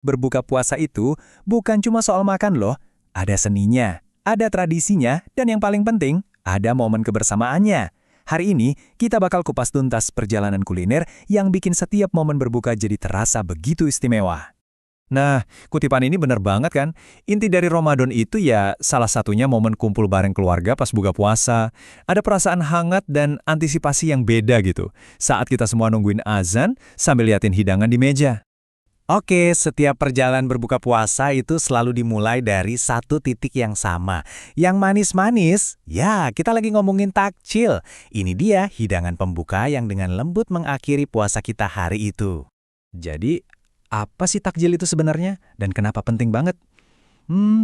Berbuka puasa itu bukan cuma soal makan loh, ada seninya, ada tradisinya, dan yang paling penting, ada momen kebersamaannya. Hari ini, kita bakal kupas tuntas perjalanan kuliner yang bikin setiap momen berbuka jadi terasa begitu istimewa. Nah, kutipan ini benar banget kan? Inti dari Ramadan itu ya salah satunya momen kumpul bareng keluarga pas buka puasa. Ada perasaan hangat dan antisipasi yang beda gitu. Saat kita semua nungguin azan sambil liatin hidangan di meja. Oke, setiap perjalanan berbuka puasa itu selalu dimulai dari satu titik yang sama. Yang manis-manis, ya kita lagi ngomongin takjil. Ini dia hidangan pembuka yang dengan lembut mengakhiri puasa kita hari itu. Jadi, apa sih takjil itu sebenarnya? Dan kenapa penting banget?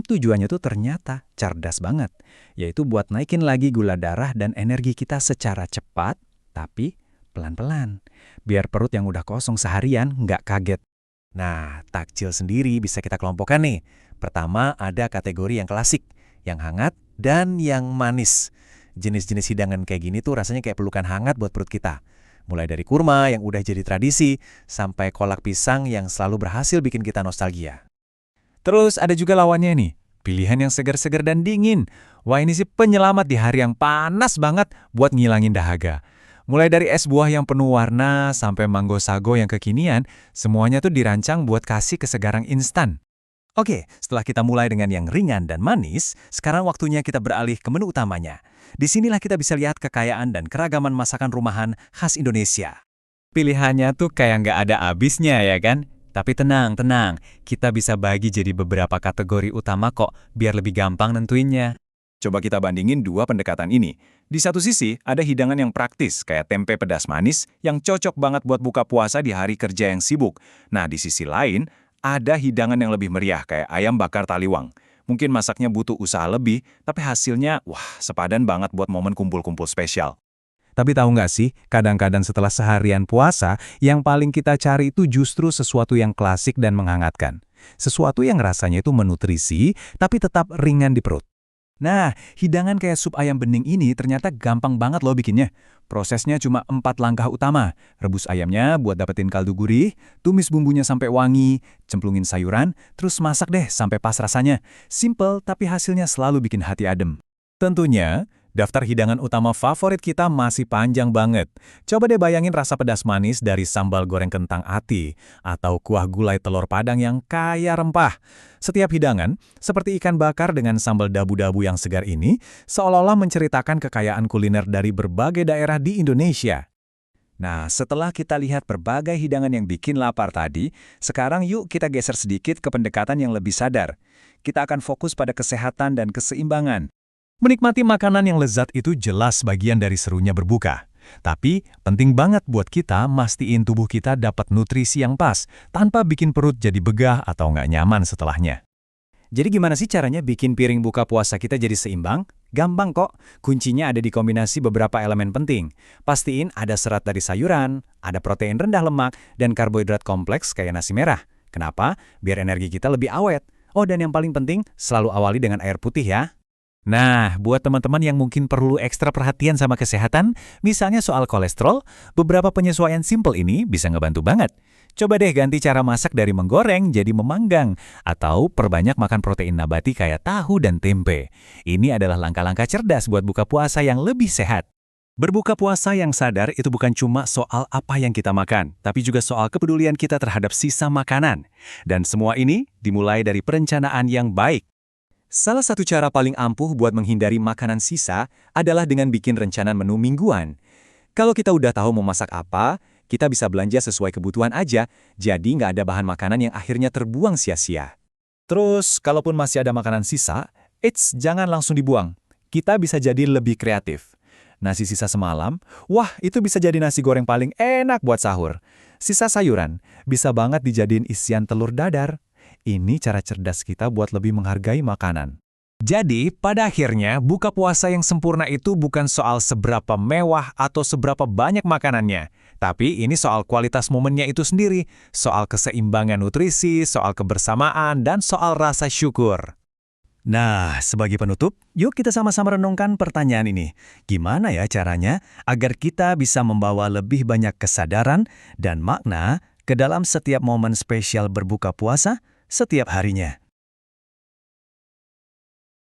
Tujuannya tuh ternyata cerdas banget. Yaitu buat naikin lagi gula darah dan energi kita secara cepat, tapi pelan-pelan. Biar perut yang udah kosong seharian nggak kaget. Nah, takjil sendiri bisa kita kelompokkan nih. Pertama, ada kategori yang klasik, yang hangat, dan yang manis. Jenis-jenis hidangan kayak gini tuh rasanya kayak pelukan hangat buat perut kita. Mulai dari kurma yang udah jadi tradisi, sampai kolak pisang yang selalu berhasil bikin kita nostalgia. Terus ada juga lawannya nih, pilihan yang segar-segar dan dingin. Wah, ini sih penyelamat di hari yang panas banget buat ngilangin dahaga. Mulai dari es buah yang penuh warna sampai mango sago yang kekinian, semuanya tuh dirancang buat kasih kesegaran instan. Oke, setelah kita mulai dengan yang ringan dan manis, sekarang waktunya kita beralih ke menu utamanya. Disinilah kita bisa lihat kekayaan dan keragaman masakan rumahan khas Indonesia. Pilihannya tuh kayak nggak ada habisnya ya kan? Tapi tenang, kita bisa bagi jadi beberapa kategori utama kok, biar lebih gampang nentuinnya. Coba kita bandingin dua pendekatan ini. Di satu sisi, ada hidangan yang praktis, kayak tempe pedas manis, yang cocok banget buat buka puasa di hari kerja yang sibuk. Nah, di sisi lain, ada hidangan yang lebih meriah, kayak ayam bakar taliwang. Mungkin masaknya butuh usaha lebih, tapi hasilnya, wah, sepadan banget buat momen kumpul-kumpul spesial. Tapi tahu nggak sih, kadang-kadang setelah seharian puasa, yang paling kita cari itu justru sesuatu yang klasik dan menghangatkan. Sesuatu yang rasanya itu menutrisi, tapi tetap ringan di perut. Nah, hidangan kayak sup ayam bening ini ternyata gampang banget loh bikinnya. Prosesnya cuma 4 langkah utama. Rebus ayamnya buat dapetin kaldu gurih, tumis bumbunya sampai wangi, cemplungin sayuran, terus masak deh sampai pas rasanya. Simple tapi hasilnya selalu bikin hati adem. Tentunya, daftar hidangan utama favorit kita masih panjang banget. Coba deh bayangin rasa pedas manis dari sambal goreng kentang ati, atau kuah gulai telur padang yang kaya rempah. Setiap hidangan, seperti ikan bakar dengan sambal dabu-dabu yang segar ini, seolah-olah menceritakan kekayaan kuliner dari berbagai daerah di Indonesia. Nah, setelah kita lihat berbagai hidangan yang bikin lapar tadi, sekarang yuk kita geser sedikit ke pendekatan yang lebih sadar. Kita akan fokus pada kesehatan dan keseimbangan. Menikmati makanan yang lezat itu jelas bagian dari serunya berbuka. Tapi, penting banget buat kita mastiin tubuh kita dapat nutrisi yang pas, tanpa bikin perut jadi begah atau nggak nyaman setelahnya. Jadi gimana sih caranya bikin piring buka puasa kita jadi seimbang? Gampang kok, kuncinya ada di kombinasi beberapa elemen penting. Pastiin ada serat dari sayuran, ada protein rendah lemak, dan karbohidrat kompleks kayak nasi merah. Kenapa? Biar energi kita lebih awet. Oh, dan yang paling penting, selalu awali dengan air putih ya. Nah, buat teman-teman yang mungkin perlu ekstra perhatian sama kesehatan, misalnya soal kolesterol, beberapa penyesuaian simple ini bisa ngebantu banget. Coba deh ganti cara masak dari menggoreng jadi memanggang, atau perbanyak makan protein nabati kayak tahu dan tempe. Ini adalah langkah-langkah cerdas buat buka puasa yang lebih sehat. Berbuka puasa yang sadar itu bukan cuma soal apa yang kita makan, tapi juga soal kepedulian kita terhadap sisa makanan. Dan semua ini dimulai dari perencanaan yang baik. Salah satu cara paling ampuh buat menghindari makanan sisa adalah dengan bikin rencana menu mingguan. Kalau kita udah tahu mau masak apa, kita bisa belanja sesuai kebutuhan aja, jadi nggak ada bahan makanan yang akhirnya terbuang sia-sia. Terus, kalaupun masih ada makanan sisa, jangan langsung dibuang. Kita bisa jadi lebih kreatif. Nasi sisa semalam, wah itu bisa jadi nasi goreng paling enak buat sahur. Sisa sayuran, bisa banget dijadiin isian telur dadar. Ini cara cerdas kita buat lebih menghargai makanan. Jadi, pada akhirnya, buka puasa yang sempurna itu bukan soal seberapa mewah atau seberapa banyak makanannya. Tapi ini soal kualitas momennya itu sendiri, soal keseimbangan nutrisi, soal kebersamaan, dan soal rasa syukur. Nah, sebagai penutup, yuk kita sama-sama renungkan pertanyaan ini. Gimana ya caranya agar kita bisa membawa lebih banyak kesadaran dan makna ke dalam setiap momen spesial berbuka puasa setiap harinya.